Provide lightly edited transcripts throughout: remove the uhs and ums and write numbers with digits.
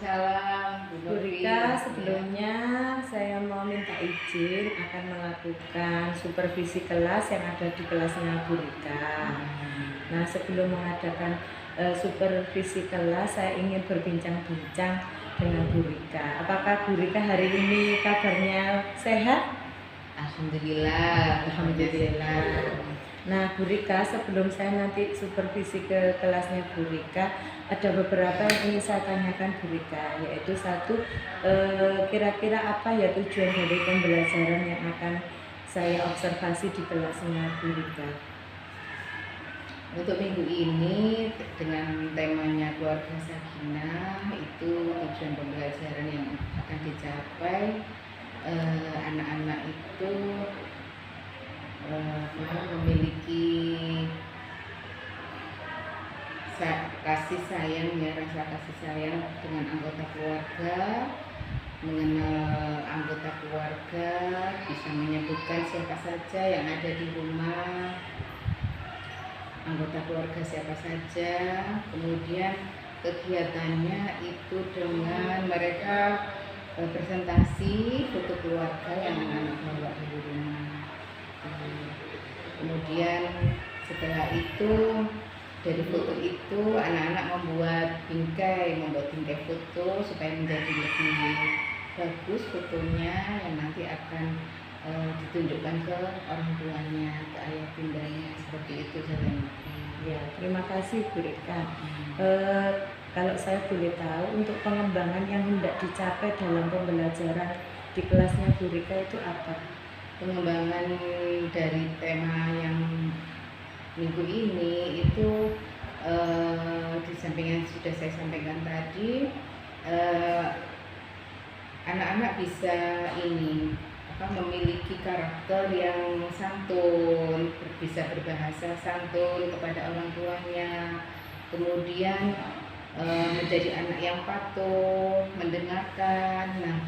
Waalaikumsalam, Bu Bu Novi. Rika, sebelumnya saya mau minta izin akan melakukan supervisi kelas yang ada di kelasnya Bu Rika. Nah, sebelum mengadakan supervisi kelas, saya ingin berbincang-bincang dengan Bu Rika. Apakah Bu Rika hari ini kabarnya sehat? Alhamdulillah. Alhamdulillah. Nah, Bu Rika, sebelum saya nanti supervisi ke kelasnya Bu Rika, ada beberapa yang ingin saya tanyakan Bu Rika, yaitu satu, kira-kira apa ya tujuan dari pembelajaran yang akan saya observasi di kelasnya Bu Rika? Untuk minggu ini dengan temanya keluarga sakinah, itu tujuan pembelajaran yang akan dicapai. Anak-anak itu memiliki kasih sayang, ya, rasa kasih sayang dengan anggota keluarga, mengenal anggota keluarga, bisa menyebutkan siapa saja yang ada di rumah, anggota keluarga siapa saja. Kemudian kegiatannya itu dengan mereka presentasi foto keluarga yang anak-anak bawa di rumah. Kemudian setelah itu, dari foto itu anak-anak membuat bingkai foto supaya menjadi lebih bagus fotonya, yang nanti akan ditunjukkan ke orang tuanya, ke ayah bundanya, seperti itu saja. Ya, terima kasih Bu Rika. Kalau saya boleh tahu, untuk pengembangan yang hendak dicapai dalam pembelajaran di kelasnya Bu Rika itu apa? Pengembangan dari tema yang minggu ini itu di samping yang sudah saya sampaikan tadi, anak-anak bisa memiliki karakter yang santun, bisa berbahasa santun kepada orang tuanya, kemudian menjadi anak yang patuh, mendengarkan. Nah,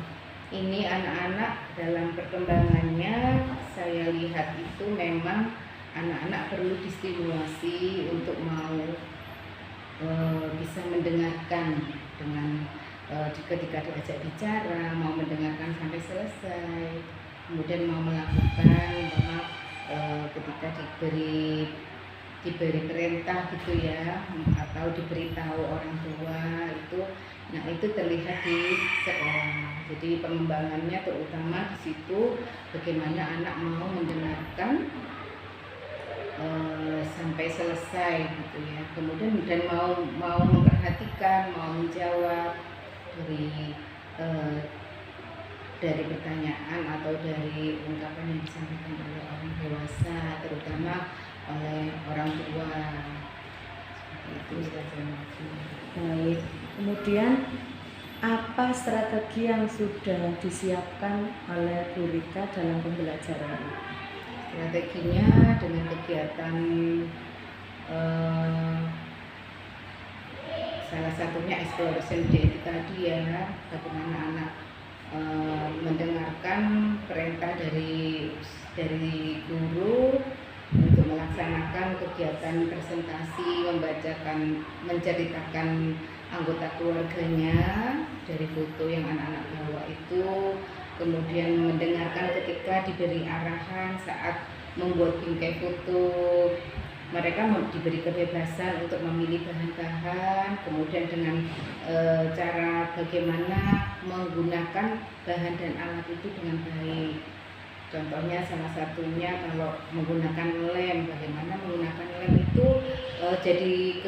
ini anak-anak dalam perkembangannya saya lihat itu memang anak-anak perlu distimulasi untuk mau bisa mendengarkan dengan ketika diajak bicara, mau mendengarkan sampai selesai, kemudian mau melakukan ketika diberi perintah gitu ya, atau diberitahu orang tua itu. Nah, itu terlihat di sekolah. Jadi pengembangannya terutama di situ, bagaimana anak mau mendengarkan sampai selesai gitu ya. Kemudian dan mau memperhatikan, mau menjawab dari pertanyaan atau dari ungkapan yang disampaikan oleh orang dewasa, terutama oleh orang tua. Itu saja. Baik, kemudian apa strategi yang sudah disiapkan oleh Bu Rika dalam pembelajaran ini? Strateginya dengan kegiatan salah satunya exploration day itu tadi ya, bagaimana anak mendengarkan perintah dari guru untuk melaksanakan kegiatan presentasi, menceritakan anggota keluarganya dari foto yang anak-anak bawa itu, kemudian mendengarkan ketika diberi arahan saat membuat bingkai foto. Mereka diberi kebebasan untuk memilih bahan-bahan, kemudian dengan cara bagaimana menggunakan bahan dan alat itu dengan baik. Contohnya salah satunya kalau menggunakan lem, bagaimana menggunakan lem itu jadi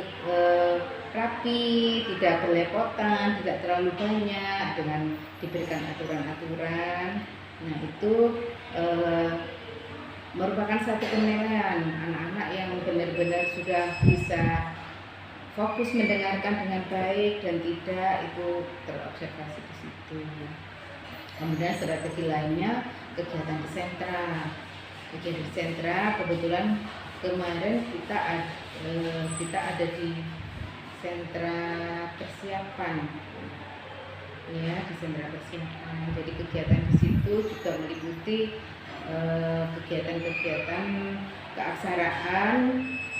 rapi, tidak berlepotan, tidak terlalu banyak, dengan diberikan aturan-aturan. Nah, itu merupakan satu penilaian anak-anak yang benar-benar sudah bisa fokus mendengarkan dengan baik dan tidak, itu terobservasi di situ. Kemudian strategi lainnya kegiatan di sentra. Kegiatan di sentra, kebetulan kemarin kita ada di sentra persiapan, ya, di sentra persiapan. Jadi kegiatan di situ juga meliputi kegiatan-kegiatan keaksaraan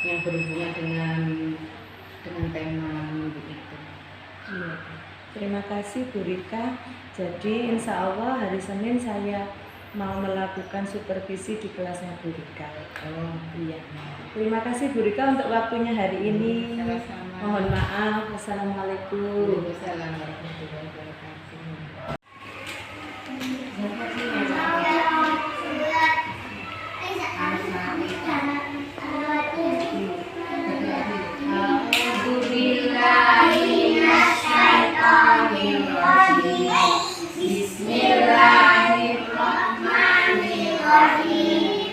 yang berhubungan dengan tema begitu. Iya. Terima kasih Bu Rika. Jadi insya Allah hari Senin saya mau melakukan supervisi di kelasnya Bu Rika. Oh Iya. Terima kasih Bu Rika untuk waktunya hari ini. sama-sama. Mohon maaf. Wassalamualaikum. Waalaikumsalam warahmatullahi wabarakatuh. Bismillahirrahmanirrahim.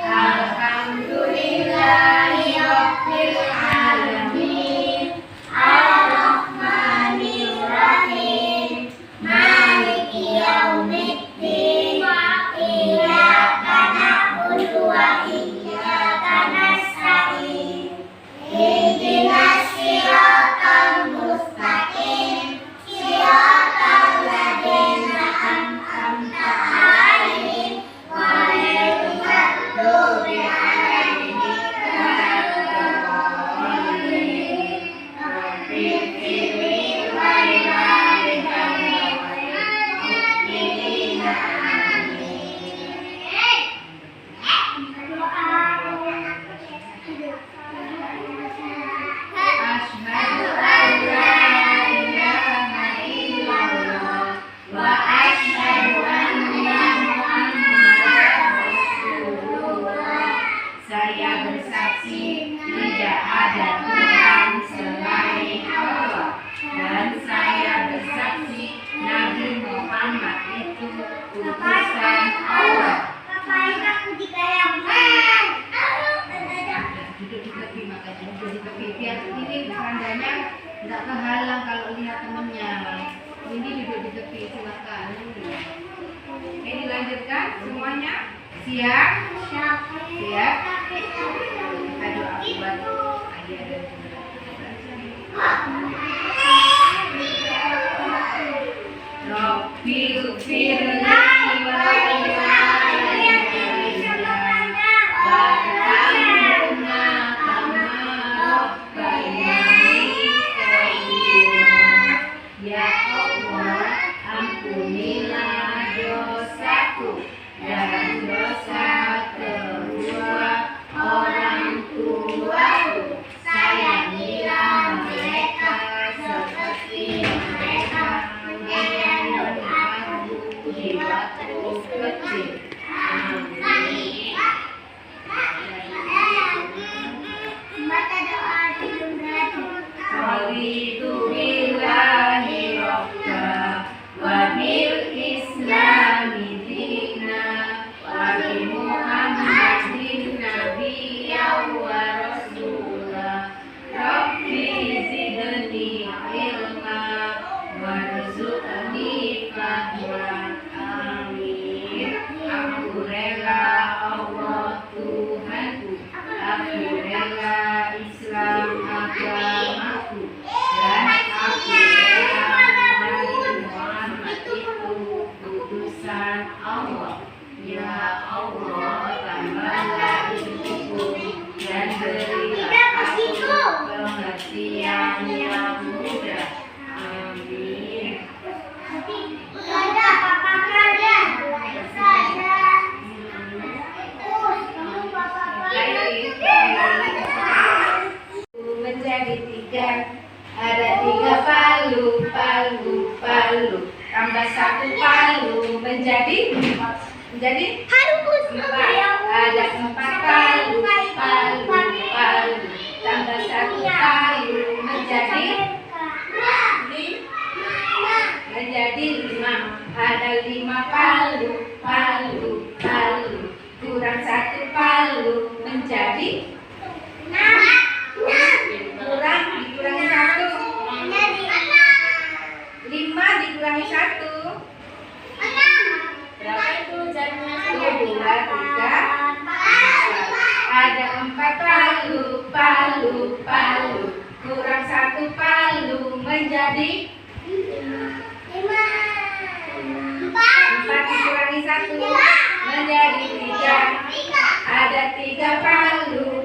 Alhamdulillahirabbil alamin. Ar-Rahmanir-Rahim. Maliki yaumiddin. Iyyaka na'budu wa iyyaka nasta'in. Ihdinas siratal mustaqim. Siratal ladzina an'amta 'alaihim ghairil maghdubi 'alaihim waladdallin. Rabbighfirli wa liwalidayya Asyhadu an la ilaha illallah wa asyhadu anna Muhammadar Rasulullah. Saya bersaksi tidak ada Tuhan selain Allah, dan saya bersaksi Nabi Muhammad itu utusan Allah. Duduk di tepi, makanya duduk di tepi biar ini tandanya nggak kehalang kalau lihat temennya. Ini duduk di tepi, silakan. Oke, dilanjutkan semuanya. Siap? Siap. Kita doa buat ayah dan bunda. Rabbil firli wa ya Allah, ampunilah dosaku dan dosa kedua orang tuaku. Sayangilah mereka seperti mereka menyayangi aku di waktu kecil. Amin. Raditu billahi rabba wa bil islami dina wa bi Muhammadin nabiyyan wa rasulah. Rabbi zidni ilma warzuqni fahma. Amin. Aku rela Allah Tuhanku, aku rela Islam agamaku, dan aku rela Nabi Muhammad itu utusan Allah. Ya Allah, tambahlah ilmuku dan berilah aku pengertian yang mudah. Amin. Menjadi tiga, ada tiga palu, tambah satu palu menjadi empat, ada empat palu, tambah satu palu menjadi lima, ada lima palu, kurang satu palu menjadi dikurangi satu, 5 dikurangi 1 berapa itu jadinya? 2, 3, 4. Ada 4 palu, kurang 1 palu menjadi 4 dikurangi 1 menjadi 3. Ada 3 palu,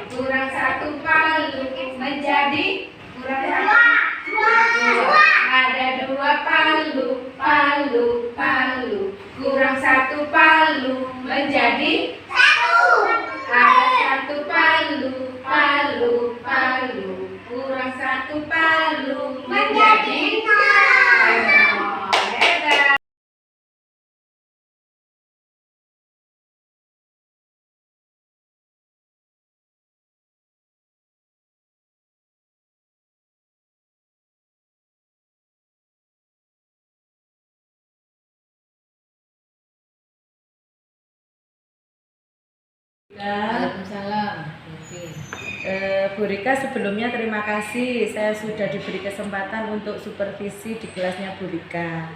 kurang 1 palu menjadi kurang 1. Waalaikumsalam. Bu Rika, sebelumnya terima kasih saya sudah diberi kesempatan untuk supervisi di kelasnya Bu Rika.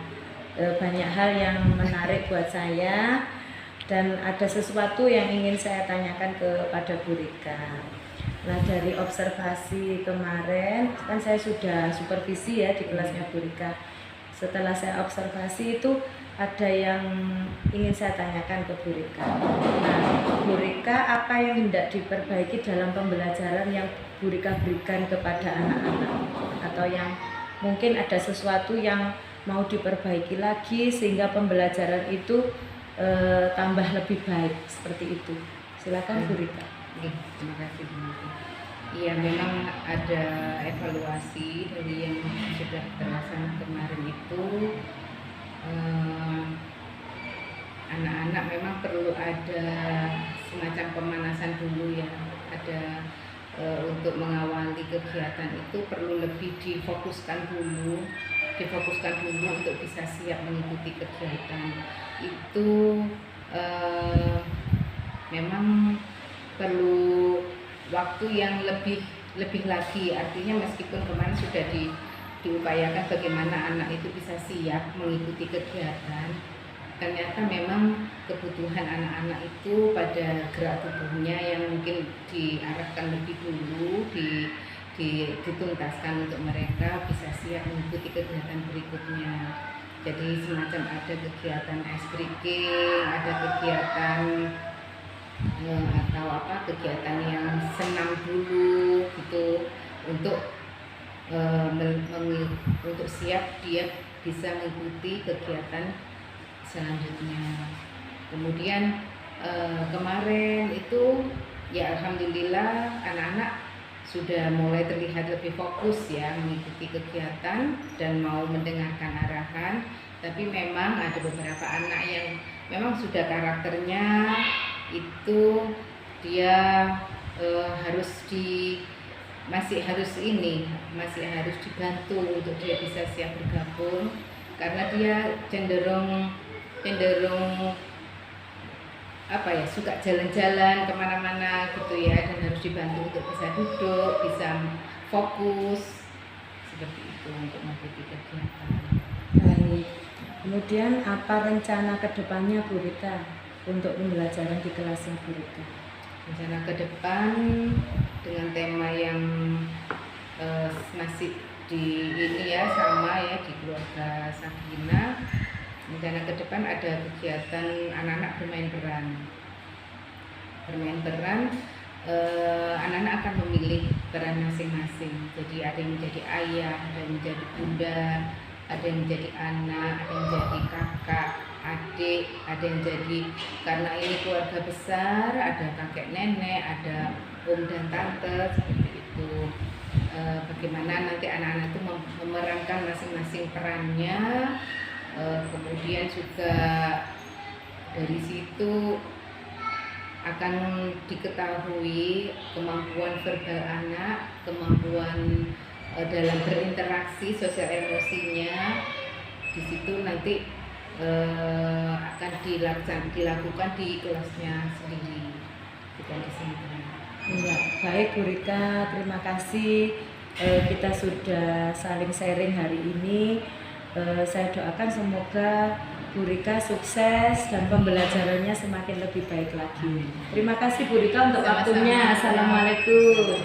Banyak hal yang menarik buat saya dan ada sesuatu yang ingin saya tanyakan kepada Bu Rika. Nah, dari observasi kemarin kan saya sudah supervisi ya di kelasnya Bu Rika. Setelah saya observasi itu ada yang ingin saya tanyakan ke Bu Rika. Nah, Bu Rika, apa yang hendak diperbaiki dalam pembelajaran yang Bu Rika berikan kepada anak-anak? Atau yang mungkin ada sesuatu yang mau diperbaiki lagi sehingga pembelajaran itu tambah lebih baik, seperti itu. Silakan Bu Rika. Terima kasih Bu Nati. Iya, memang ada evaluasi dari yang sudah terlaksana kemarin itu. Anak-anak memang perlu ada semacam pemanasan dulu ya, ada untuk mengawali kegiatan itu perlu lebih difokuskan dulu untuk bisa siap mengikuti kegiatan itu. Memang perlu waktu yang lebih lagi, artinya meskipun kemarin sudah diupayakan bagaimana anak itu bisa siap mengikuti kegiatan, ternyata memang kebutuhan anak-anak itu pada gerak tubuhnya yang mungkin diarahkan lebih dulu, dituntaskan untuk mereka bisa siap mengikuti kegiatan berikutnya. Jadi semacam ada kegiatan ice breaking, ada kegiatan kegiatan yang senam dulu gitu untuk siap dia bisa mengikuti kegiatan selanjutnya. Kemudian kemarin itu ya alhamdulillah anak-anak sudah mulai terlihat lebih fokus ya mengikuti kegiatan dan mau mendengarkan arahan. Tapi memang ada beberapa anak yang memang sudah karakternya itu dia masih harus dibantu untuk dia bisa siap bergabung, karena dia cenderung suka jalan-jalan kemana-mana gitu ya, dan harus dibantu untuk bisa duduk, bisa fokus seperti itu untuk mengikuti kegiatan. Baik. Kemudian apa rencana kedepannya Bu Rika untuk pembelajaran di kelasnya Bu Rika? Rencana ke depan dengan tema yang masih di ini ya, sama ya di keluarga Sakina. Rencana ke depan ada kegiatan anak-anak bermain peran. Anak-anak akan memilih peran masing-masing. Jadi ada yang menjadi ayah, ada yang menjadi bunda, ada yang menjadi anak, ada yang menjadi kakak, adik, ada yang jadi, karena ini keluarga besar, ada kakek nenek, ada om dan tante, seperti itu. Bagaimana nanti anak-anak itu memerankan masing-masing perannya. Kemudian juga dari situ akan diketahui kemampuan verbal anak, kemampuan dalam berinteraksi, sosial emosinya. Di situ nanti akan dilakukan di kelasnya sendiri, bukan di sini. Ya, baik Bu Rika, terima kasih. Kita sudah saling sharing hari ini. Saya doakan semoga Bu Rika sukses dan pembelajarannya semakin lebih baik lagi. Terima kasih Bu Rika untuk waktunya. Assalamualaikum.